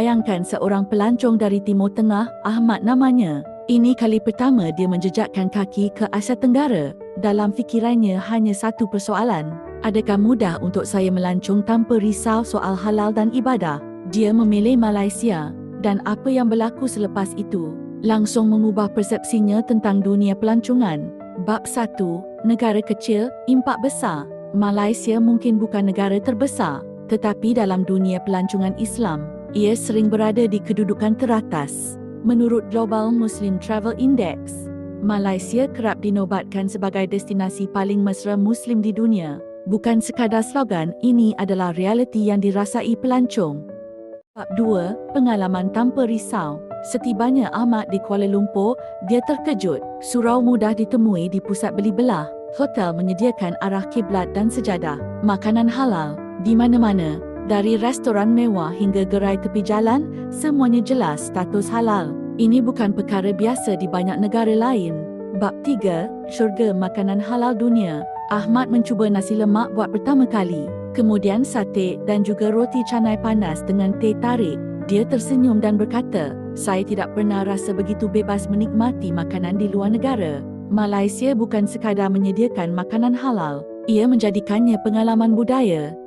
Bayangkan seorang pelancong dari Timur Tengah, Ahmad namanya. Ini kali pertama dia menjejakkan kaki ke Asia Tenggara. Dalam fikirannya hanya satu persoalan. Adakah mudah untuk saya melancong tanpa risau soal halal dan ibadah? Dia memilih Malaysia. Dan apa yang berlaku selepas itu langsung mengubah persepsinya tentang dunia pelancongan. Bab 1. Negara kecil, impak besar. Malaysia mungkin bukan negara terbesar, tetapi dalam dunia pelancongan Islam, ia sering berada di kedudukan teratas. Menurut Global Muslim Travel Index, Malaysia kerap dinobatkan sebagai destinasi paling mesra Muslim di dunia. Bukan sekadar slogan, ini adalah realiti yang dirasai pelancong. Bab 2. Pengalaman tanpa risau. Setibanya Ahmad di Kuala Lumpur, dia terkejut. Surau mudah ditemui di pusat beli belah. Hotel menyediakan arah kiblat dan sejadah. Makanan halal di mana-mana. Dari restoran mewah hingga gerai tepi jalan, semuanya jelas status halal. Ini bukan perkara biasa di banyak negara lain. Bab 3. Syurga makanan halal dunia. Ahmad mencuba nasi lemak buat pertama kali. Kemudian sate dan juga roti canai panas dengan teh tarik. Dia tersenyum dan berkata, saya tidak pernah rasa begitu bebas menikmati makanan di luar negara. Malaysia bukan sekadar menyediakan makanan halal, ia menjadikannya pengalaman budaya.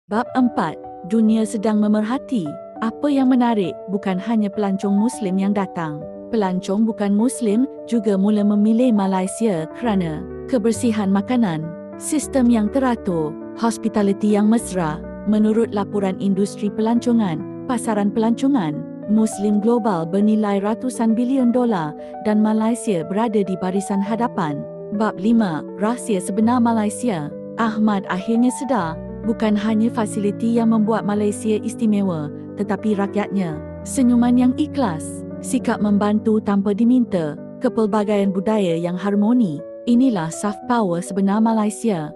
Bab 4. Dunia sedang memerhati. Apa yang menarik, bukan hanya pelancong Muslim yang datang. Pelancong bukan Muslim juga mula memilih Malaysia kerana kebersihan makanan, sistem yang teratur, hospitality yang mesra. Menurut laporan industri pelancongan, pasaran pelancongan Muslim global bernilai ratusan bilion dolar dan Malaysia berada di barisan hadapan. Bab 5. Rahsia sebenar Malaysia. Ahmad akhirnya sedar, bukan hanya fasiliti yang membuat Malaysia istimewa, tetapi rakyatnya. Senyuman yang ikhlas, sikap membantu tanpa diminta, kepelbagaian budaya yang harmoni. Inilah soft power sebenar Malaysia.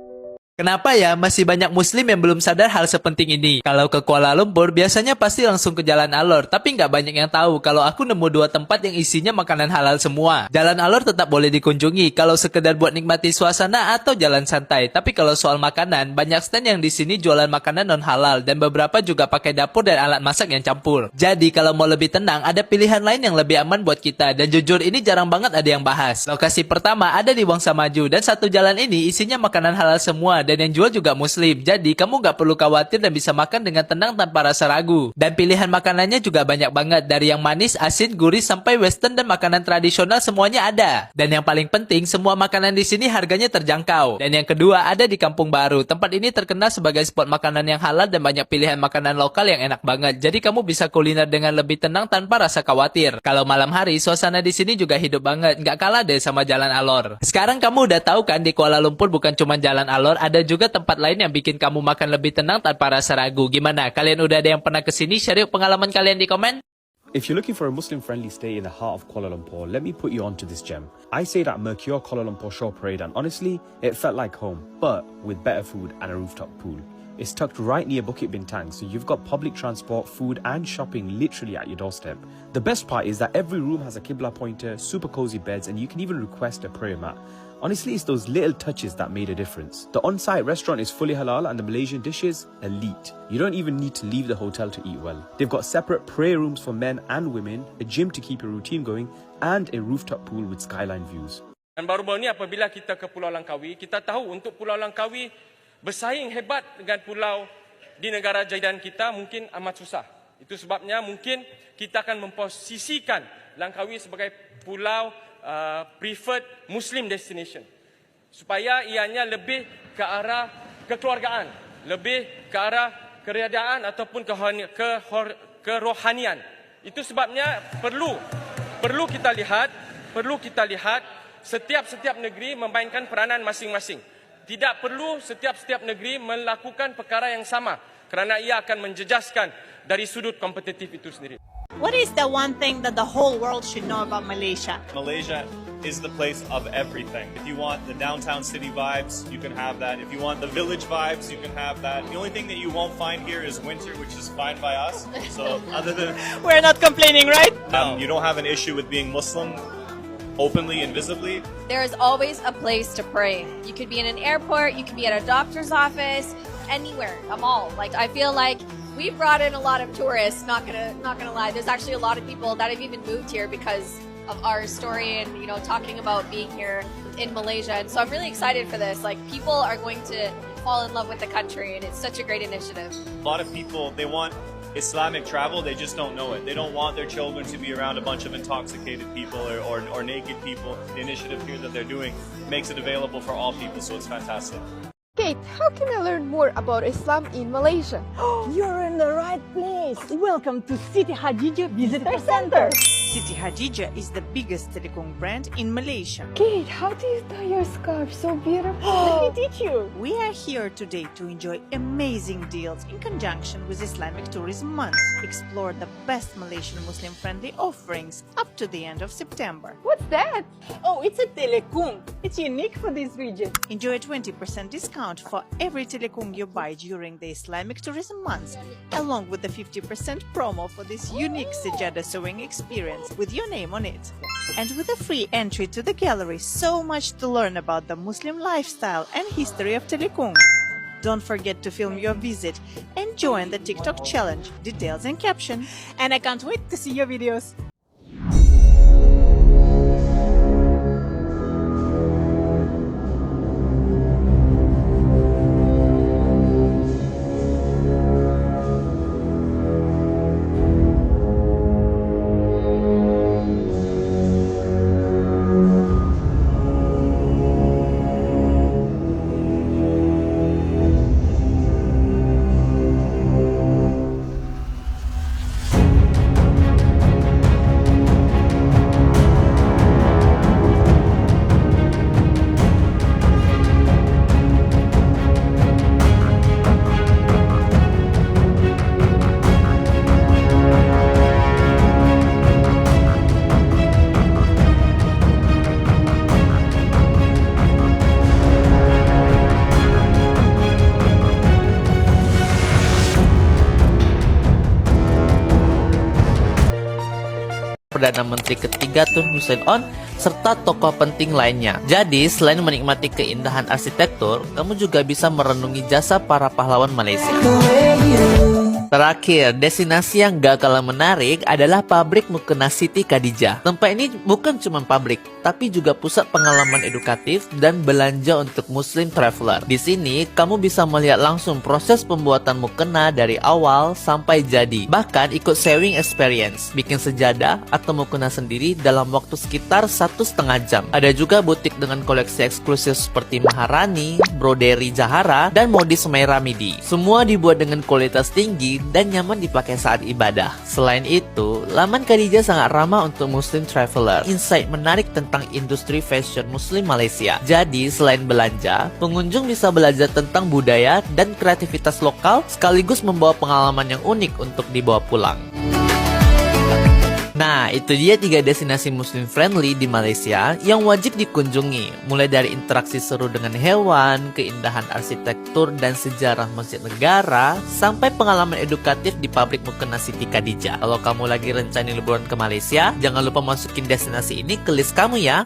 Kenapa ya masih banyak Muslim yang belum sadar hal sepenting ini? Kalau ke Kuala Lumpur, biasanya pasti langsung ke Jalan Alor. Tapi nggak banyak yang tahu kalau aku nemu 2 tempat yang isinya makanan halal semua. Jalan Alor tetap boleh dikunjungi kalau sekedar buat nikmati suasana atau jalan santai. Tapi kalau soal makanan, banyak stand yang di sini jualan makanan non halal dan beberapa juga pakai dapur dan alat masak yang campur. Jadi kalau mau lebih tenang, ada pilihan lain yang lebih aman buat kita. Dan jujur ini jarang banget ada yang bahas. Lokasi pertama ada di Wangsa Maju dan satu jalan ini isinya makanan halal semua. Dan yang jual juga Muslim, jadi kamu gak perlu khawatir dan bisa makan dengan tenang tanpa rasa ragu. Dan pilihan makanannya juga banyak banget, dari yang manis, asin, gurih sampai western dan makanan tradisional semuanya ada. Dan yang paling penting, semua makanan di sini harganya terjangkau. Dan yang kedua ada di Kampung Baru. Tempat ini terkenal sebagai spot makanan yang halal dan banyak pilihan makanan lokal yang enak banget. Jadi kamu bisa kuliner dengan lebih tenang tanpa rasa khawatir. Kalau malam hari, suasana di sini juga hidup banget, gak kalah deh sama Jalan Alor. Sekarang kamu udah tahu kan di Kuala Lumpur bukan cuma Jalan Alor, ada juga tempat lain yang bikin kamu makan lebih tenang tanpa rasa ragu. Gimana? Kalian udah ada yang pernah kesini? Share yuk pengalaman kalian di komen. If you're looking for a Muslim-friendly stay in the heart of Kuala Lumpur, let me put you onto this gem. I stayed at Mercure Kuala Lumpur Shore Parade and honestly, it felt like home, but with better food and a rooftop pool. It's tucked right near Bukit Bintang, so you've got public transport, food and shopping literally at your doorstep. The best part is that every room has a Qibla pointer, super cozy beds, and you can even request a prayer mat. Honestly, it's those little touches that made a difference. The on-site restaurant is fully halal and the Malaysian dishes, elite. You don't even need to leave the hotel to eat well. They've got separate prayer rooms for men and women, a gym to keep your routine going, and a rooftop pool with skyline views. Dan baru-baru ni apabila kita ke Pulau Langkawi, kita tahu untuk Pulau Langkawi bersaing hebat dengan pulau di negara jajahan kita mungkin amat susah. Itu sebabnya mungkin kita akan memposisikan Langkawi sebagai pulau preferred Muslim destination. Supaya ianya lebih ke arah kekeluargaan, lebih ke arah keriadaan ataupun kerohanian. Itu sebabnya perlu kita lihat setiap negeri memainkan peranan masing-masing. Tidak perlu setiap negeri melakukan perkara yang sama kerana ia akan menjejaskan dari sudut kompetitif itu sendiri. What is the one thing that the whole world should know about Malaysia? Malaysia is the place of everything. If you want the downtown city vibes, you can have that. If you want the village vibes, you can have that. The only thing that you won't find here is winter, which is fine by us. So other than... We're not complaining, right? You don't have an issue with being Muslim openly and visibly. There is always a place to pray. You could be in an airport, you could be at a doctor's office, anywhere, a mall. Like, I feel like we brought in a lot of tourists. Not gonna lie. There's actually a lot of people that have even moved here because of our story and talking about being here in Malaysia. And so I'm really excited for this. Like, people are going to fall in love with the country, and it's such a great initiative. A lot of people, they want Islamic travel, they just don't know it. They don't want their children to be around a bunch of intoxicated people or naked people. The initiative here that they're doing makes it available for all people, so it's fantastic. Kate, how can I learn more about Islam in Malaysia? You're in the right place. Welcome to Siti Hadijah Visitor Center. Siti Hadijah is the biggest telecom brand in Malaysia. Kate, how do you tie your scarf so beautiful? Let me teach you. We are here today to enjoy amazing deals in conjunction with Islamic Tourism Month. Explore the best Malaysian Muslim-friendly offerings up to the end of September. What's that? Oh, it's a telecom. It's unique for this region. Enjoy a 20% discount for every telecom you buy during the Islamic Tourism Month, along with the 50% promo for this unique Sejadah sewing experience with your name on it. And with a free entry to the gallery, so much to learn about the Muslim lifestyle and history of telecom. Don't forget to film your visit and join the TikTok challenge. Details and caption. And I can't wait to see your videos. Perdana Menteri ketiga Tun Hussein On, serta tokoh penting lainnya. Jadi, selain menikmati keindahan arsitektur, kamu juga bisa merenungi jasa para pahlawan Malaysia. Terakhir, destinasi yang gak kalah menarik adalah pabrik mukena Siti Khadijah. Tempat ini bukan cuma pabrik, tapi juga pusat pengalaman edukatif dan belanja untuk Muslim traveler. Di sini, kamu bisa melihat langsung proses pembuatan mukena dari awal sampai jadi. Bahkan ikut sewing experience, bikin sejadah atau mukena sendiri dalam waktu sekitar 1,5 jam. Ada juga butik dengan koleksi eksklusif seperti Maharani, Broderi Jahara, dan modis Meiramidi. Semua dibuat dengan kualitas tinggi dan nyaman dipakai saat ibadah. Selain itu, laman Khadijah sangat ramah untuk Muslim traveler. Insight menarik tentang industri fashion Muslim Malaysia. Jadi, selain belanja, pengunjung bisa belajar tentang budaya dan kreativitas lokal sekaligus membawa pengalaman yang unik untuk dibawa pulang. Nah, itu dia 3 destinasi Muslim friendly di Malaysia yang wajib dikunjungi. Mulai dari interaksi seru dengan hewan, keindahan arsitektur dan sejarah masjid negara, sampai pengalaman edukatif di pabrik mukena Siti Khadijah. Kalau kamu lagi rencana liburan ke Malaysia, jangan lupa masukin destinasi ini ke list kamu ya.